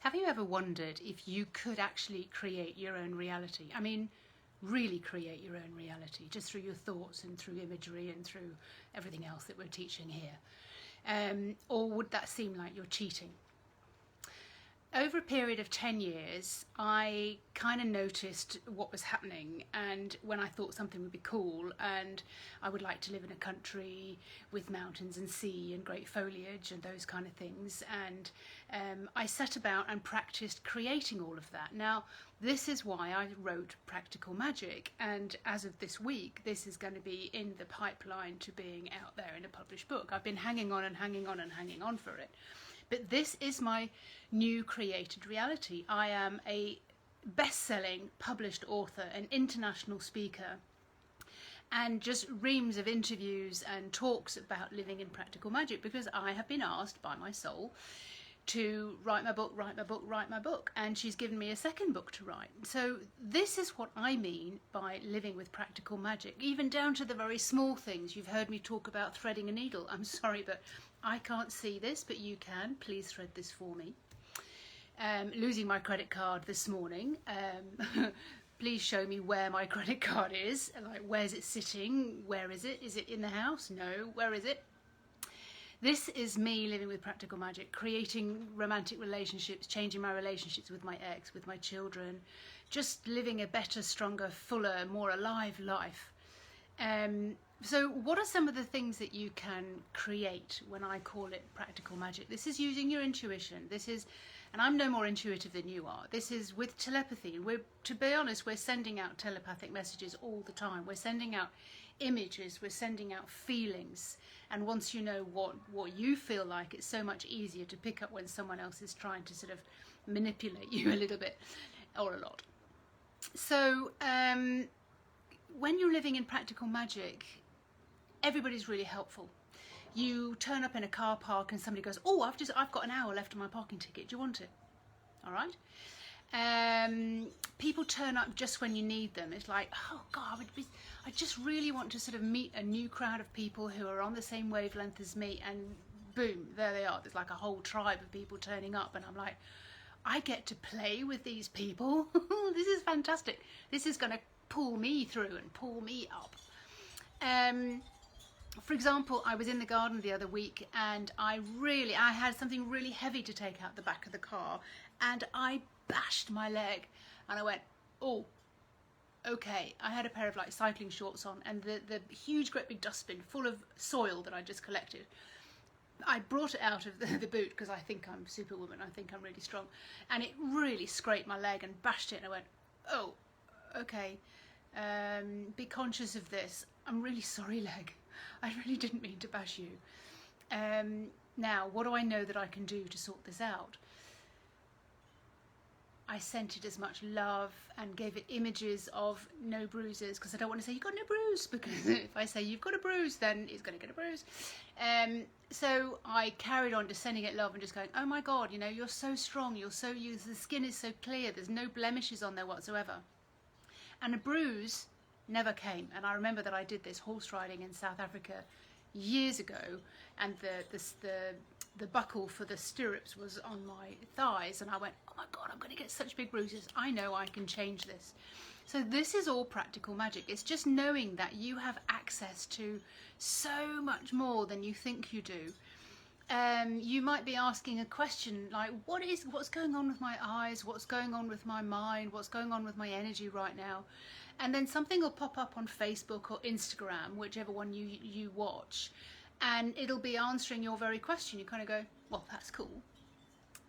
Have you ever wondered if you could actually create your own reality? I mean, really create your own reality, just through your thoughts and through imagery and through everything else that we're teaching here? Or would that seem like you're cheating? Over a period of 10 years, I kind of noticed what was happening, and when I thought something would be cool and I would like to live in a country with mountains and sea and great foliage and those kind of things, and I set about and practiced creating all of that. Now, this is why I wrote Practical Magic, and as of this week, this is going to be in the pipeline to being out there in a published book. I've been hanging on and hanging on and hanging on for it. But this is my new created reality. I am a best-selling published author, an international speaker, and just reams of interviews and talks about living in practical magic, because I have been asked by my soul to write my book, write my book, write my book, and she's given me a second book to write. So this is what I mean by living with practical magic, even down to the very small things. You've heard me talk about threading a needle. I'm sorry, but I can't see this, but you can. Please thread this for me. Losing my credit card this morning. Please show me where my credit card is. Like, where's it sitting? Where is it? Is it in the house? No. Where is it? This is me living with practical magic, creating romantic relationships, changing my relationships with my ex, with my children, just living a better, stronger, fuller, more alive life. So what are some of the things that you can create when I call it practical magic? This is using your intuition. This is, and I'm no more intuitive than you are, this is with telepathy. To be honest, we're sending out telepathic messages all the time. We're sending out images, we're sending out feelings. And once you know what you feel like, it's so much easier to pick up when someone else is trying to sort of manipulate you a little bit, or a lot. So when you're living in practical magic, everybody's really helpful. You turn up in a car park and somebody goes, "Oh, I've got an hour left on my parking ticket. Do you want it?" All right. People turn up just when you need them. It's like, oh God, I just really want to sort of meet a new crowd of people who are on the same wavelength as me, and boom, there they are. There's like a whole tribe of people turning up, and I'm like, I get to play with these people. This is fantastic. This is going to pull me through and pull me up. For example, I was in the garden the other week, and I had something really heavy to take out the back of the car, and I bashed my leg, and I went, oh, okay. I had a pair of like cycling shorts on, and the huge great big dustbin full of soil that I just collected, I brought it out of the boot because I think I'm Superwoman, I think I'm really strong, and it really scraped my leg and bashed it, and I went, oh, okay, be conscious of this. I'm really sorry, leg. I really didn't mean to bash you. Now, what do I know that I can do to sort this out? I sent it as much love and gave it images of no bruises, because I don't want to say you've got no bruise, because if I say you've got a bruise, then it's going to get a bruise. So I carried on just sending it love and just going, oh my God, you know, you're so strong, the skin is so clear, there's no blemishes on there whatsoever. And a bruise never came. And I remember that I did this horse riding in South Africa years ago, and the buckle for the stirrups was on my thighs, and I went, oh my God, I'm going to get such big bruises. I know I can change this. So this is all practical magic. It's just knowing that you have access to so much more than you think you do. You might be asking a question like, what's going on with my eyes? What's going on with my mind? What's going on with my energy right now? And then something will pop up on Facebook or Instagram, whichever one you watch, and it'll be answering your very question. You kind of go, well, that's cool.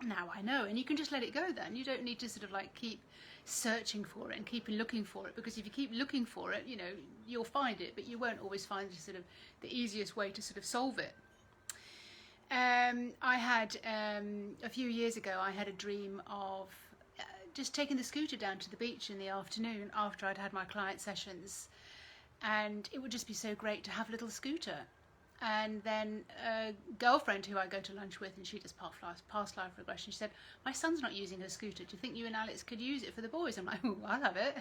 Now I know. And you can just let it go then. You don't need to sort of like keep searching for it and keep looking for it, because if you keep looking for it, you know, you'll find it, but you won't always find sort of the easiest way to sort of solve it. I had, a few years ago, I had a dream of just taking the scooter down to the beach in the afternoon after I'd had my client sessions, and it would just be so great to have a little scooter. And then a girlfriend who I go to lunch with, and she does past life regression, she said, my son's not using her scooter. Do you think you and Alex could use it for the boys? I'm like, oh, I'll have it.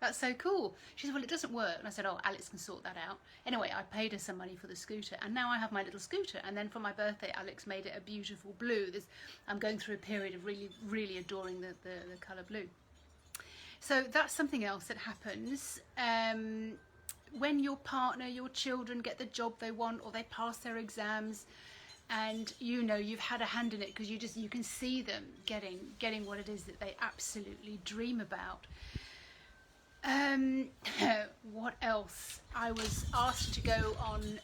That's so cool. She said, well, it doesn't work. And I said, oh, Alex can sort that out. Anyway, I paid her some money for the scooter, and now I have my little scooter. And then for my birthday, Alex made it a beautiful blue. I'm going through a period of really, really adoring the colour blue. So that's something else that happens. When your partner, your children get the job they want, or they pass their exams, and you know you've had a hand in it because you can see them getting what it is that they absolutely dream about. What else? I was asked to go on.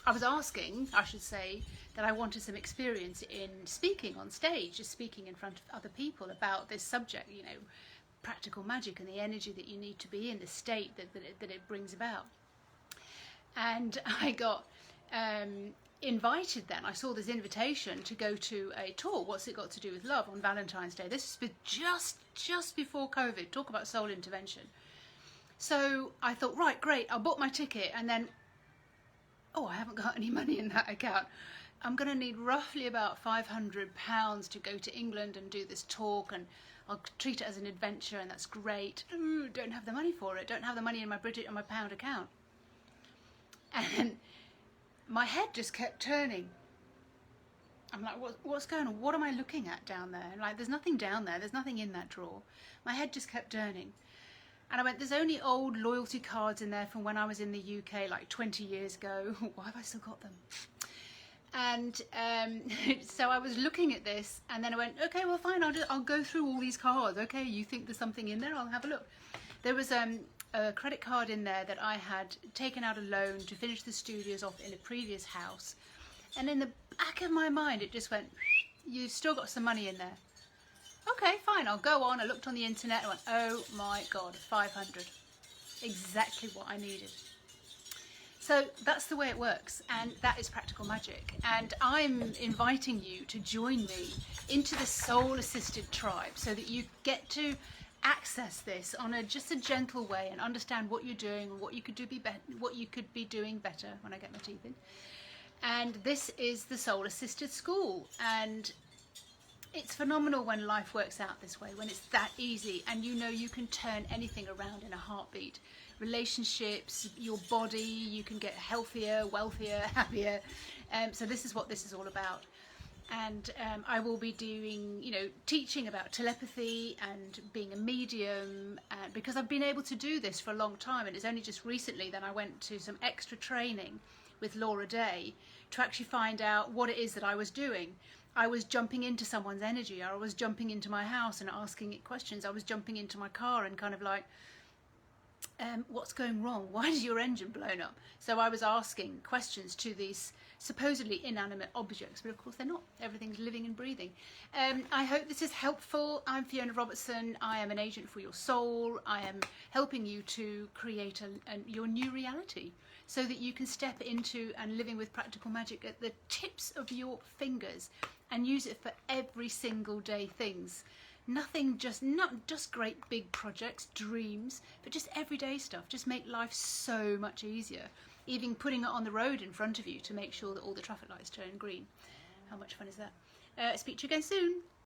I was asking, I should say, that I wanted some experience in speaking on stage, just speaking in front of other people about this subject. You know, practical magic and the energy that you need to be in, the state that it brings about. And I got invited then. I saw this invitation to go to a talk, What's It Got to Do with Love, on Valentine's Day. This was just before COVID. Talk about soul intervention. So I thought, right, great, I'll book my ticket, and then, oh, I haven't got any money in that account. I'm going to need roughly about £500 to go to England and do this talk, and I'll treat it as an adventure, and that's great. Ooh, don't have the money for it. Don't have the money in my British and my pound account. And my head just kept turning. I'm like, what's going on? What am I looking at down there? Like, there's nothing down there. There's nothing in that drawer. My head just kept turning. And I went, there's only old loyalty cards in there from when I was in the UK, like 20 years ago. Why have I still got them? And so I was looking at this, and then I went, okay, well, fine, I'll go through all these cards. Okay, you think there's something in there? I'll have a look. There was a credit card in there that I had taken out a loan to finish the studios off in a previous house. And in the back of my mind, it just went, you've still got some money in there. Okay, fine, I'll go on. I looked on the internet and went, oh my God, 500. Exactly what I needed. So that's the way it works, and that is practical magic. And I'm inviting you to join me into the soul-assisted tribe so that you get to access this on just a gentle way and understand what you're doing and what you could be doing better when I get my teeth in. And this is the soul-assisted school, and it's phenomenal when life works out this way, when it's that easy, and you know you can turn anything around in a heartbeat. Relationships, your body, you can get healthier, wealthier, happier. So this is what this is all about. And I will be doing, teaching about telepathy and being a medium, because I've been able to do this for a long time, and it's only just recently that I went to some extra training with Laura Day to actually find out what it is that I was doing. I was jumping into someone's energy. I was jumping into my house and asking it questions. I was jumping into my car and kind of like, what's going wrong? Why is your engine blown up? So I was asking questions to these supposedly inanimate objects, but of course they're not. Everything's living and breathing. I hope this is helpful. I'm Fiona Robertson. I am an agent for your soul. I am helping you to create your new reality so that you can step into and living with practical magic at the tips of your fingers and use it for every single day things. Not just great big projects, dreams, but just everyday stuff. Just make life so much easier. Even putting it on the road in front of you to make sure that all the traffic lights turn green. How much fun is that? Speak to you again soon.